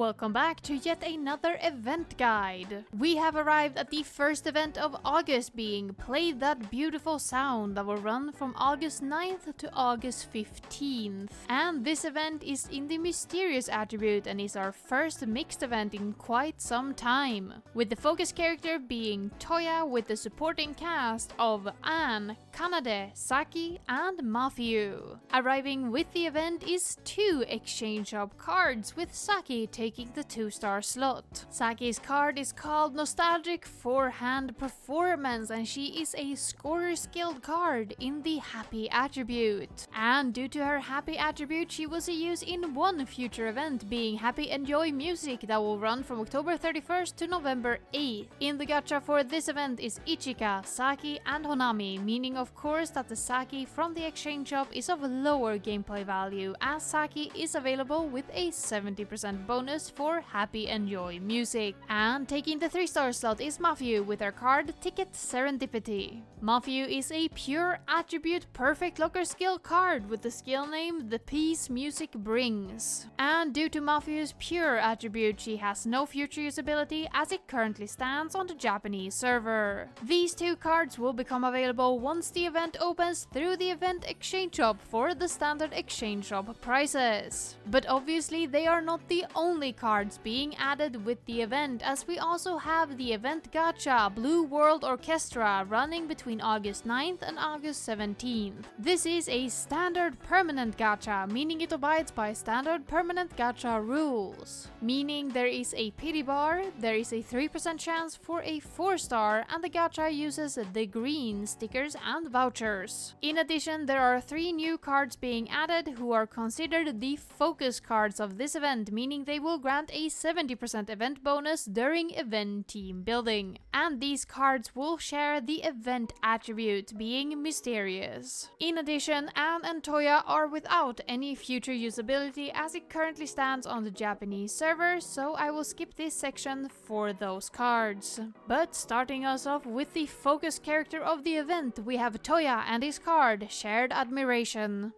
Welcome back to yet another event guide. We have arrived at the first event of August, being Play That Beautiful Sound, that will run from August 9th to August 15th. And this event is in the Mysterious attribute and is our first mixed event in quite some time, with the focus character being Toya, with the supporting cast of Anne, Kanade, Saki, and Matthew. Arriving with the event is 2 exchange shop cards, with Saki taking the 2-star slot. Saki's card is called Nostalgic Forehand Performance, and she is a scorer skilled card in the Happy attribute. And due to her Happy attribute, she will see use in one future event, being Happy Enjoy Music, that will run from October 31st to November 8th. In the gacha for this event is Ichika, Saki, and Honami, meaning of course that the Saki from the exchange shop is of lower gameplay value, as Saki is available with a 70% bonus for Happy Enjoy Music. And taking the 3-star slot is Matthew with her card Ticket Serendipity. Matthew is a pure attribute perfect locker skill card with the skill name The Peace Music Brings. And due to Matthew's pure attribute, she has no future usability as it currently stands on the Japanese server. These 2 cards will become available once the event opens through the event exchange shop for the standard exchange shop prices. But obviously they are not the only cards being added with the event, as we also have the event gacha Blue World Orchestra running between August 9th and August 17th. This is a standard permanent gacha, meaning it abides by standard permanent gacha rules. Meaning there is a pity bar, there is a 3% chance for a 4-star, and the gacha uses the green stickers and vouchers. In addition, there are 3 new cards being added who are considered the focus cards of this event, meaning they will grant a 70% event bonus during event team building. And these cards will share the event attribute, being Mysterious. In addition, Anne and Toya are without any future usability as it currently stands on the Japanese server, so I will skip this section for those cards. But starting us off with the focus character of the event, we have Toya and his card Shared Admiration.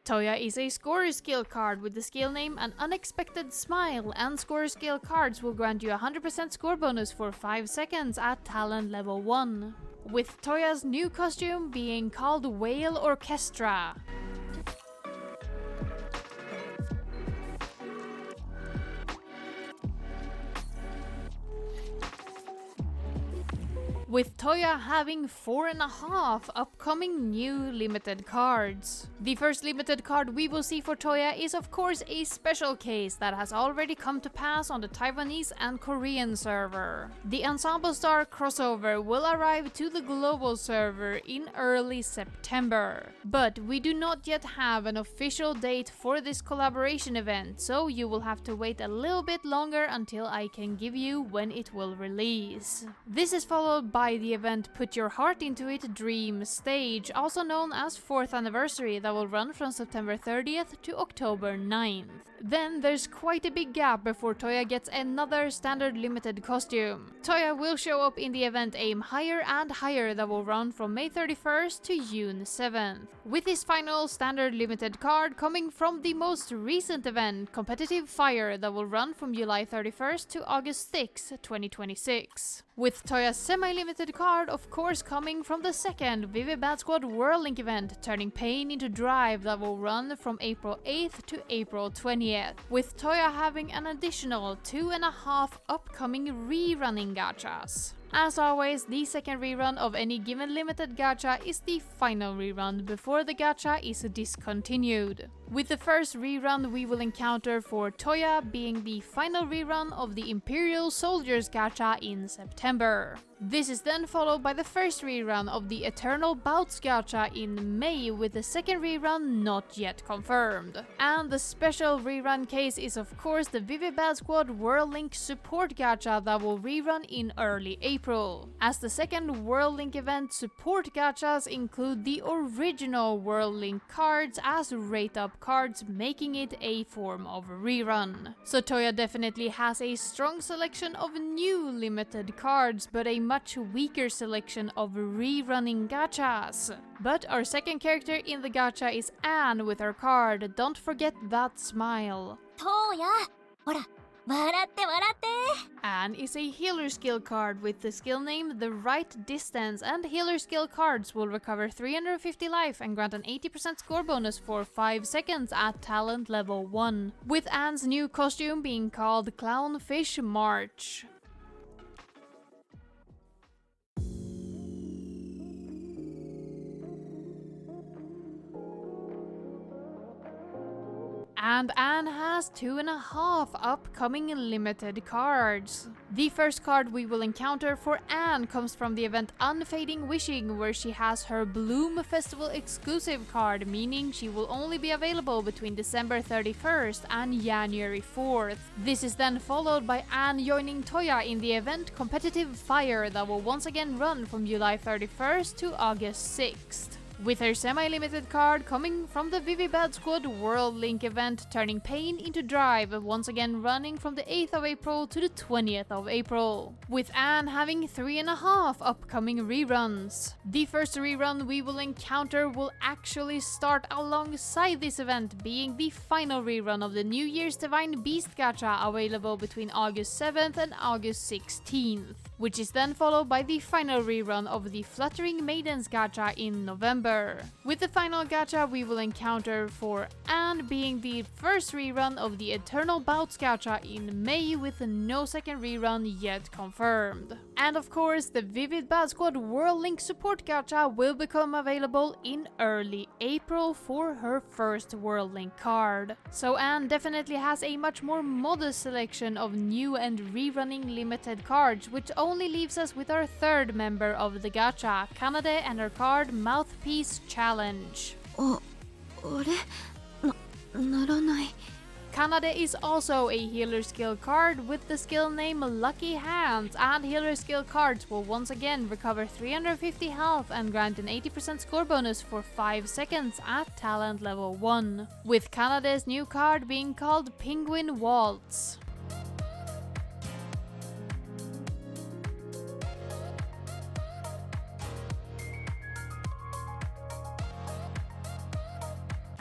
Toya is a scorer skill card with the skill name An Unexpected Smile, and scorer skill cards will grant you a 100% score bonus for 5 seconds at talent level 1. With Toya's new costume being called Whale Orchestra. With Toya having 4.5 upcoming new limited cards. The first limited card we will see for Toya is of course a special case that has already come to pass on the Taiwanese and Korean server. The Ensemble Star crossover will arrive to the global server in early September. But we do not yet have an official date for this collaboration event, so you will have to wait a little bit longer until I can give you when it will release. This is followed by the event Put Your Heart Into It Dream Stage, also known as 4th Anniversary, that will run from September 30th to October 9th. Then there's quite a big gap before Toya gets another standard limited costume. Toya will show up in the event Aim Higher and Higher, that will run from May 31st to June 7th. With his final standard limited card coming from the most recent event, Competitive Fire, that will run from July 31st to August 6, 2026. With Toya's semi-limited card of course coming from the second WAYYYY Bad Squad World Link event, Turning Pain into Drive, that will run from April 8th to April 20th. With Toya having an additional 2.5 upcoming rerunning gachas. As always, the second rerun of any given limited gacha is the final rerun before the gacha is discontinued. With the first rerun we will encounter for Toya being the final rerun of the Imperial Soldiers gacha in September. This is then followed by the first rerun of the Eternal Bouts gacha in May, with the second rerun not yet confirmed. And the special rerun case is of course the WAYYYY Bad Squad World Link Support gacha that will rerun in early April. As the second World Link event support gachas include the original World Link cards as rate-up cards, making it a form of rerun. So Toya definitely has a strong selection of new limited cards, but a much weaker selection of rerunning gachas. But our second character in the gacha is Anne with her card Don't Forget That Smile. Toya. ほら、笑って笑って。 Anne is a healer skill card with the skill name The Right Distance, and healer skill cards will recover 350 life and grant an 80% score bonus for 5 seconds at talent level 1, with Anne's new costume being called Clownfish March. And Anne has 2.5 upcoming limited cards. The first card we will encounter for Anne comes from the event Unfading Wishing, where she has her Bloom Festival exclusive card, meaning she will only be available between December 31st and January 4th. This is then followed by Anne joining Toya in the event Competitive Fire that will once again run from July 31st to August 6th. With her semi-limited card coming from the Vivi Bad Squad World Link event Turning Pain into Drive, once again running from the 8th of April to the 20th of April. With Anne having 3.5 upcoming reruns. The first rerun we will encounter will actually start alongside this event, being the final rerun of the New Year's Divine Beast Gacah, available between August 7th and August 16th. Which is then followed by the final rerun of the Fluttering Maidens Gacah in November. With the final Gacah we will encounter for Anne being the first rerun of the Eternal Bouts Gacah in May, with no second rerun yet confirmed. And of course, the Vivid Bad Squad World Link Support Gacah will become available in early April for her first World Link card. So Anne definitely has a much more modest selection of new and rerunning limited cards, which only leaves us with our third member of the Gacah, Kanade, and her card Mouthpiece Challenge. あれならない。 Kanade is also a healer skill card with the skill name Lucky Hands, and healer skill cards will once again recover 350 health and grant an 80% score bonus for 5 seconds at talent level 1, with Kanade's new card being called Penguin Waltz.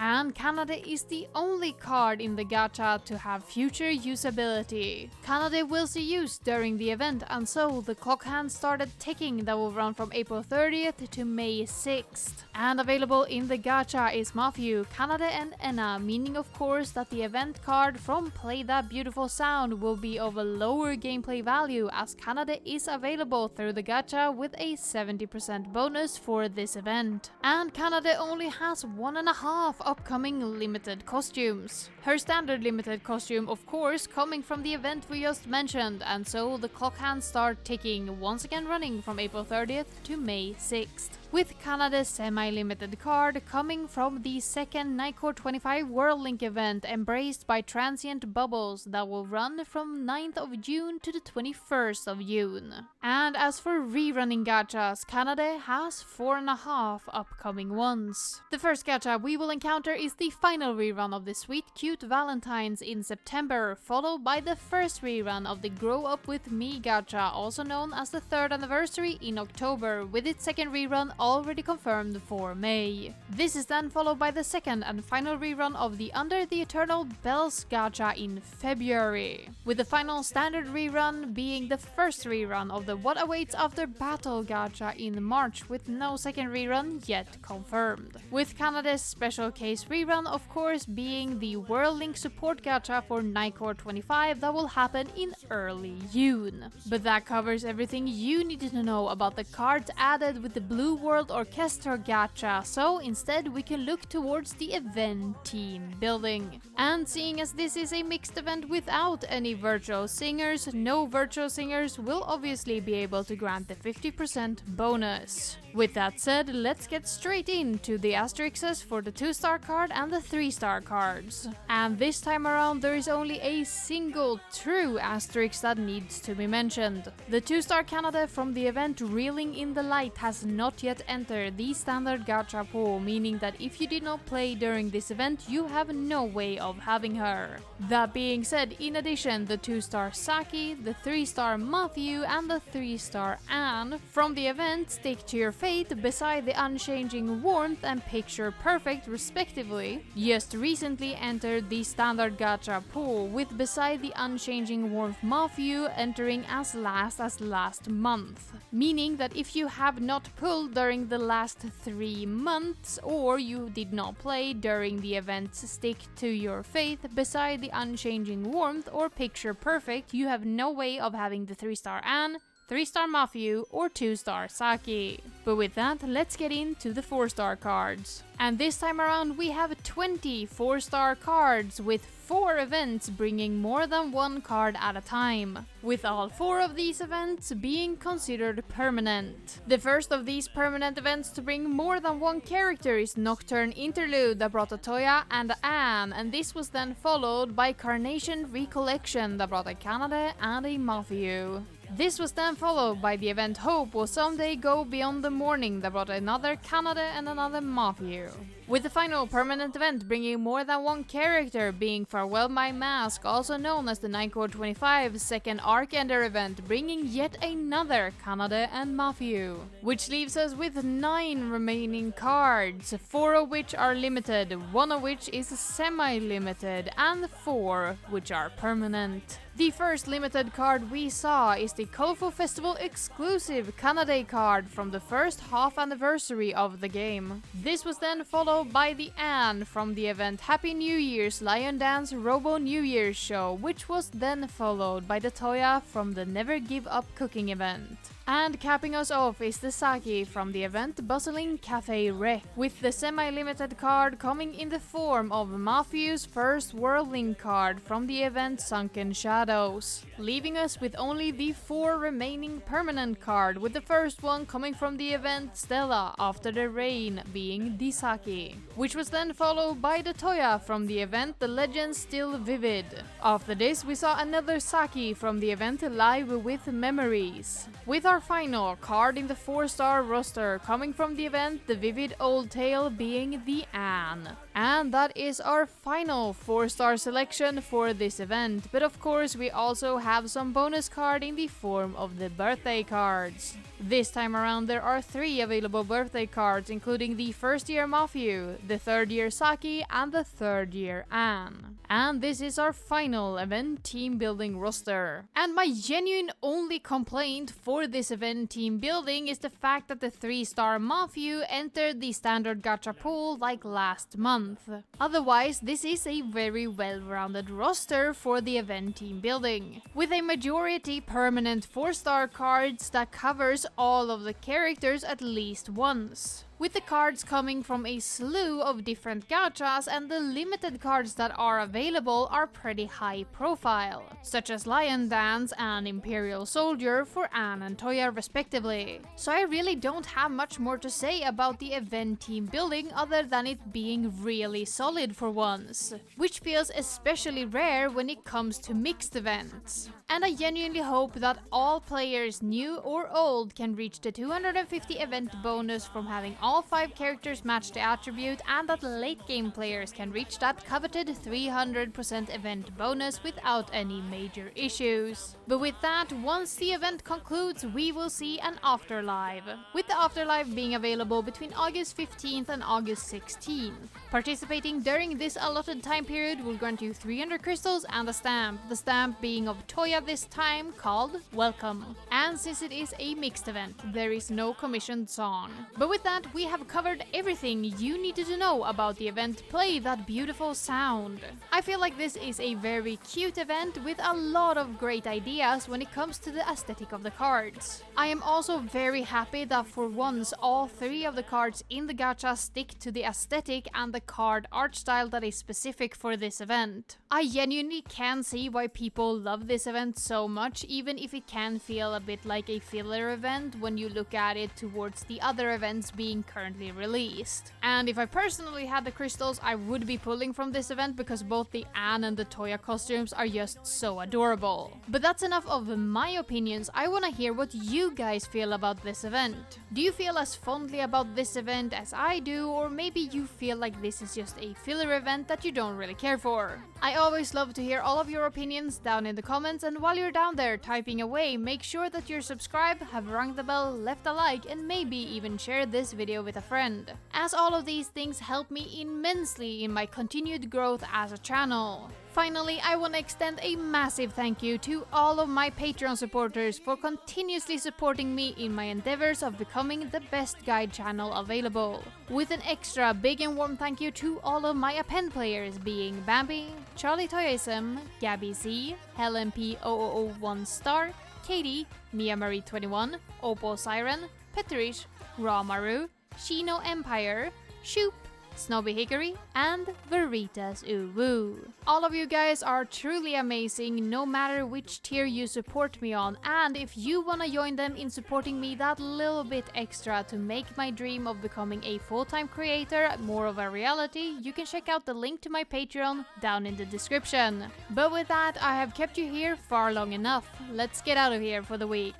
And Kanade is the only card in the Gacah to have future usability. Kanade will see use during the event, and so the clock hand started ticking that will run from April 30th to May 6th. And available in the Gacah is Matthew, Kanade, and Enna, meaning of course that the event card from Play That Beautiful Sound will be of a lower gameplay value, as Kanade is available through the Gacah with a 70% bonus for this event. And Kanade only has 1.5 upcoming limited costumes. Her standard limited costume, of course, coming from the event we just mentioned, and so the clock hands start ticking, once again running from April 30th to May 6th. With Kanade's semi-limited card coming from the second Nightcore 25 World Link event Embraced by Transient Bubbles that will run from 9th of June to the 21st of June. And as for rerunning gachas, Kanade has 4.5 upcoming ones. The first gacha we will encounter is the final rerun of the Sweet Cute Valentines in September, followed by the first rerun of the Grow Up With Me gacha, also known as the 3rd anniversary, in October, with its second rerun already confirmed for May. This is then followed by the second and final rerun of the Under the Eternal Bells gacha in February, with the final standard rerun being the first rerun of the What Awaits After Battle gacha in March, with no second rerun yet confirmed. With Kanade's special case rerun, of course, being the World Link Support gacha for Nightcore 25 that will happen in early June. But that covers everything you needed to know about the cards added with the Blue World Orchestra gacha, so instead we can look towards the event team building. And seeing as this is a mixed event without any virtual singers, no virtual singers will obviously be able to grant the 50% bonus. With that said, let's get straight into the asterisks for the 2-star card and the 3-star cards. And this time around there is only a single true asterisk that needs to be mentioned. The 2-star Kanade from the event Reeling in the Light has not yet entered the standard gacha pool, meaning that if you did not play during this event, you have no way of having her. That being said, in addition, the 2-star Saki, the 3-star Matthew, and the 3-star Anne from the event Stick to Your Fate, beside the Unchanging Warmth and Picture Perfect respectively, respectively, just recently entered the standard gacha pool, with beside the unchanging Warmth Mafia entering as last month. Meaning that if you have not pulled during the last 3 months, or you did not play during the events Stick to Your Faith beside the unchanging Warmth or Picture Perfect, you have no way of having the 3-star Anne, 3-star Mafia, or 2-star Saki. But with that, let's get into the 4-star cards. And this time around we have 20 4-star cards, with 4 events bringing more than 1 card at a time, with all 4 of these events being considered permanent. The first of these permanent events to bring more than 1 character is Nocturne Interlude that brought a Toya and a Anne, and this was then followed by Carnation Recollection that brought a Kanade and a Mafia. This was then followed by the event Hope Will Someday Go Beyond the Morning that brought another Kanade and another Mafia. With the final permanent event bringing more than 1 character being Farewell My Mask, also known as the 9-Core-25 second Arc-Ender event, bringing yet another Kanade and Mafia. Which leaves us with 9 remaining cards, 4 of which are limited, 1 of which is semi-limited, and 4 which are permanent. The first limited card we saw is the Colorful Festival exclusive Kanade card from the first half anniversary of the game. This was then followed by the Anne from the event Happy New Year's Lion Dance Robo New Year's Show, which was then followed by the Toya from the Never Give Up Cooking event. And capping us off is the Saki from the event Bustling Cafe Re, with the semi-limited card coming in the form of Mafia's first Worldling card from the event Sunken Shadows, leaving us with only the 4 remaining permanent card, with the first one coming from the event Stella After the Rain being the Saki, which was then followed by the Toya from the event The Legend Still Vivid. After this we saw another Saki from the event Live with Memories, with our final card in the 4-star roster coming from the event The Vivid Old Tale being the Anne. And that is our final 4-star selection for this event, but of course we also have some bonus card in the form of the birthday cards. This time around there are 3 available birthday cards, including the 1st year Mafia, the 3rd year Saki, and the 3rd year Anne. And this is our final event team building roster. And my genuine only complaint for this event team building is the fact that the 3-star Mafia entered the standard gacha pool like last month. Otherwise, this is a very well-rounded roster for the event team building, with a majority permanent 4-star cards that covers all of the characters at least once, with the cards coming from a slew of different gachas, and the limited cards that are available are pretty high profile, such as Lion Dance and Imperial Soldier for Anne and Toya respectively. So I really don't have much more to say about the event team building other than it being really solid for once, which feels especially rare when it comes to mixed events. And I genuinely hope that all players, new or old, can reach the 250 event bonus from having all 5 characters match the attribute, and that late game players can reach that coveted 300% event bonus without any major issues. But with that, once the event concludes, we will see an Afterlife, with the Afterlife being available between August 15th and August 16th. Participating during this allotted time period will grant you 300 crystals and a stamp, the stamp being of Toya this time, called Welcome. And since it is a mixed event, there is no commissioned song. But with that, we have covered everything you needed to know about the event Play That Beautiful Sound. I feel like this is a very cute event with a lot of great ideas when it comes to the aesthetic of the cards. I am also very happy that for once all 3 of the cards in the gacha stick to the aesthetic and the card art style that is specific for this event. I genuinely can see why people love this event so much, even if it can feel a bit like a filler event when you look at it towards the other events being currently released. And if I personally had the crystals, I would be pulling from this event because both the Anne and the Toya costumes are just so adorable. But that's enough of my opinions. I wanna hear what you guys feel about this event. Do you feel as fondly about this event as I do, or maybe you feel like this is just a filler event that you don't really care for? I always love to hear all of your opinions down in the comments, and while you're down there typing away, make sure that you're subscribed, have rung the bell, left a like, and maybe even share this video video with a friend, as all of these things help me immensely in my continued growth as a channel. Finally, I want to extend a massive thank you to all of my Patreon supporters for continuously supporting me in my endeavors of becoming the best guide channel available. With an extra big and warm thank you to all of my append players, being Bambi, Charlie Toyism, Gabby Z, Helen P001 Star, Katie, Mia Marie 21, Opal Siren, Petrish, Ramaru, Shino Empire, Shoop, Snobby Hickory, and Veritas Uwu. All of you guys are truly amazing no matter which tier you support me on, and if you wanna join them in supporting me that little bit extra to make my dream of becoming a full-time creator more of a reality, you can check out the link to my Patreon down in the description. But with that, I have kept you here far long enough. Let's get out of here for the week.